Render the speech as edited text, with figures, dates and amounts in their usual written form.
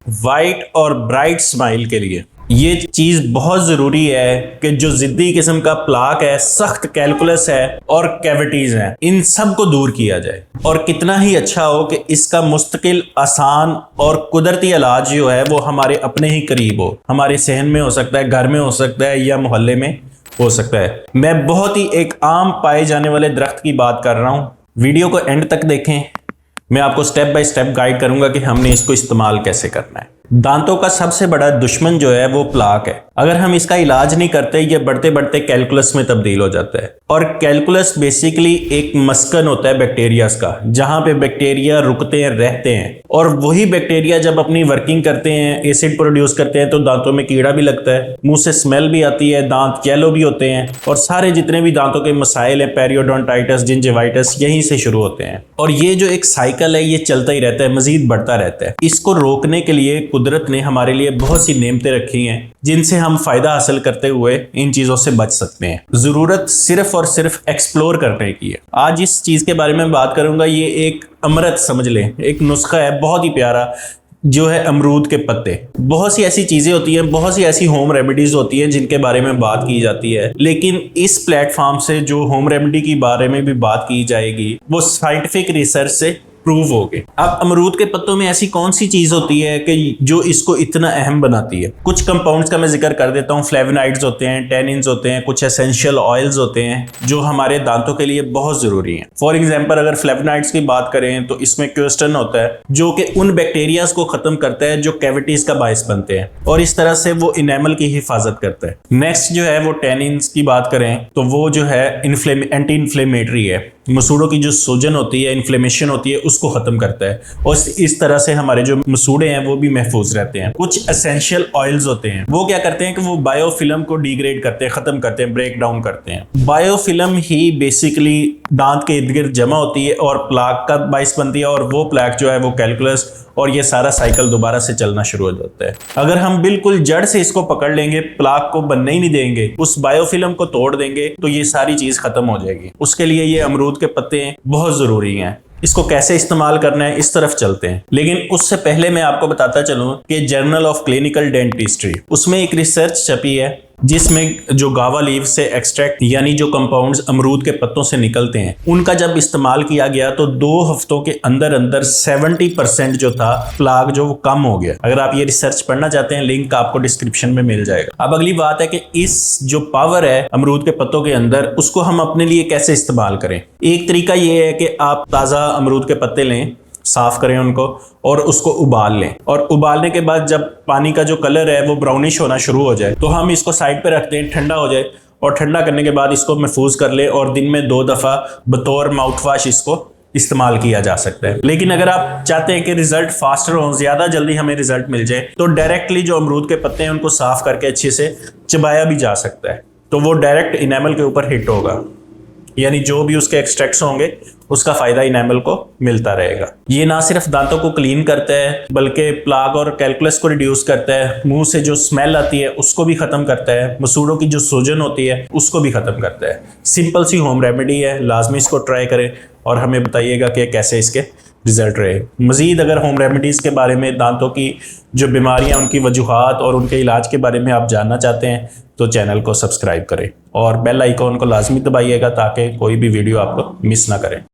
White और bright smile के लिए ये चीज बहुत जरूरी है कि जो जिद्दी किस्म का प्लाक है, सख्त कैलकुलस है और कैविटीज हैं, इन सब को दूर किया जाए। और कितना ही अच्छा हो कि इसका मुस्तकिल, आसान और कुदरती इलाज जो है वो हमारे अपने ही करीब हो, हमारे सहन में हो सकता है, घर में हो सकता है या मोहल्ले में हो सकता है। मैं बहुत ही एक आम पाए जाने वाले दरख्त की बात कर रहा हूं। वीडियो को एंड तक देखें, मैं आपको स्टेप बाय स्टेप गाइड करूंगा कि हमने इसको इस्तेमाल कैसे करना है। दांतों का सबसे बड़ा दुश्मन जो है वो प्लाक है। अगर हम इसका इलाज नहीं करते, ये बढ़ते बढ़ते कैलकुलस में तब्दील हो जाता है। और कैलकुलस बेसिकली एक मस्कन होता है बैक्टीरियाज का, जहां पे बैक्टीरिया रुकते हैं, रहते हैं। और वही बैक्टीरिया जब अपनी वर्किंग करते हैं, एसिड प्रोड्यूस करते हैं, तो दांतों में कीड़ा भी लगता है, मुंह से स्मेल भी आती है, दांत येलो भी होते हैं। और सारे जितने भी दांतों के मसाइल हैं, पेरियोडोंटाइटिस, जिंजिवाइटिस, यहीं से शुरू होते हैं। और ये जो एक साइकिल है, ये चलता ही रहता है, मजीद बढ़ता रहता है। इसको रोकने के लिए कुदरत ने हमारे लिए बहुत सी नेमतें रखी हैं, जिनसे हम फायदा हासिल करते हुए इन चीजों से बच सकते हैं। जरूरत सिर्फ और सिर्फ एक्सप्लोर करने की है। आज इस चीज के बारे में बात करूंगा। ये एक अमृत समझ लें, एक नुस्खा है बहुत ही प्यारा, जो है अमरूद के पत्ते। बहुत सी ऐसी चीजें होती हैं, बहुत सी ऐसी होम रेमेडीज होती हैं जिनके बारे में बात की जाती है, लेकिन इस प्लेटफॉर्म से जो होम रेमेडी के बारे में भी बात की जाएगी वो साइंटिफिक रिसर्च से प्रूव हो गए। अब अमरूद के पत्तों में ऐसी कौन सी चीज होती है कि जो इसको इतना अहम बनाती है? कुछ कंपाउंड्स का मैं जिक्र कर देता हूँ। फ्लेवोनाइड्स होते हैं, टेनिन्स होते हैं, कुछ एसेंशियल ऑयल्स होते हैं जो हमारे दांतों के लिए बहुत जरूरी हैं। फॉर एग्जांपल अगर फ्लेवोनाइड्स की बात करें तो इसमें क्वेस्टन होता है जो कि उन बैक्टीरियाज को खत्म करता है जो कैविटीज का बायस बनते हैं, और इस तरह से वो इनेमल की हिफाजत करता है। नेक्स्ट जो है वो टेनिन्स की बात करें तो वो जो है एंटी इन्फ्लेमेटरी है। मसूड़ों की जो सूजन होती है, इन्फ्लेमेशन होती है, उसको खत्म करता है, और इस तरह से हमारे जो मसूड़े हैं वो भी महफूज रहते हैं। कुछ एसेंशियल ऑयल्स होते हैं, वो क्या करते हैं कि वो बायोफिल्म को डिग्रेड करते हैं, खत्म करते हैं, ब्रेक डाउन करते हैं। बायोफिल्म ही बेसिकली दांत के इर्द गिर्द जमा होती है और प्लाक का बायस बनती है, और वो प्लाक जो है वो कैलकुलस, और ये सारा साइकिल दोबारा से चलना शुरू हो जाता है। अगर हम बिल्कुल जड़ से इसको पकड़ लेंगे, प्लाक को बनने ही नहीं देंगे, उस बायोफिल्म को तोड़ देंगे, तो ये सारी चीज खत्म हो जाएगी। उसके लिए ये अमरूद के पत्ते बहुत जरूरी हैं। इसको कैसे इस्तेमाल करना है इस तरफ चलते हैं, लेकिन उससे पहले मैं आपको बताता चलूं कि जर्नल ऑफ क्लिनिकल डेंटिस्ट्री, उसमें एक रिसर्च छपी है जिसमें जो गावा लीव से एक्सट्रैक्ट यानी जो कंपाउंड्स अमरूद के पत्तों से निकलते हैं, उनका जब इस्तेमाल किया गया तो 2 हफ्तों के अंदर अंदर 70% जो था प्लाक जो वो कम हो गया। अगर आप ये रिसर्च पढ़ना चाहते हैं, लिंक आपको डिस्क्रिप्शन में मिल जाएगा। अब अगली बात है कि इस जो पावर है अमरूद के पत्तों के अंदर, उसको हम अपने लिए कैसे इस्तेमाल करें। एक तरीका ये है कि आप ताज़ा अमरूद के पत्ते लें, साफ करें उनको और उसको उबाल लें, और उबालने के बाद जब पानी का जो कलर है वो ब्राउनिश होना शुरू हो जाए तो हम इसको साइड पे रख दें, ठंडा हो जाए, और ठंडा करने के बाद इसको महफूज कर लें, और दिन में 2 दफ़ा बतौर माउथ वाश इसको इस्तेमाल किया जा सकता है। लेकिन अगर आप चाहते हैं कि रिजल्ट फास्टर हो, ज्यादा जल्दी हमें रिजल्ट मिल जाए, तो डायरेक्टली जो अमरूद के पत्ते हैं उनको साफ करके अच्छे से चबाया भी जा सकता है, तो वो डायरेक्ट इनेमल के ऊपर हिट होगा, यानी जो भी उसके एक्सट्रैक्ट्स होंगे उसका फायदा इनेमल को मिलता रहेगा। ये ना सिर्फ दांतों को क्लीन करता है बल्कि प्लाक और कैलकुलस को रिड्यूस करता है, मुंह से जो स्मेल आती है उसको भी खत्म करता है, मसूड़ों की जो सूजन होती है उसको भी खत्म करता है। सिंपल सी होम रेमेडी है, लाजमी इसको ट्राई करें और हमें बताइएगा कि कैसे इसके रिजल्ट रहे। मजीद अगर होम रेमेडीज़ के बारे में, दांतों की जो बीमारियां, उनकी वजूहात और उनके इलाज के बारे में आप जानना चाहते हैं तो चैनल को सब्सक्राइब करें और बेल आइकॉन को लाजमी दबाइएगा ताकि कोई भी वीडियो आपको मिस ना करें।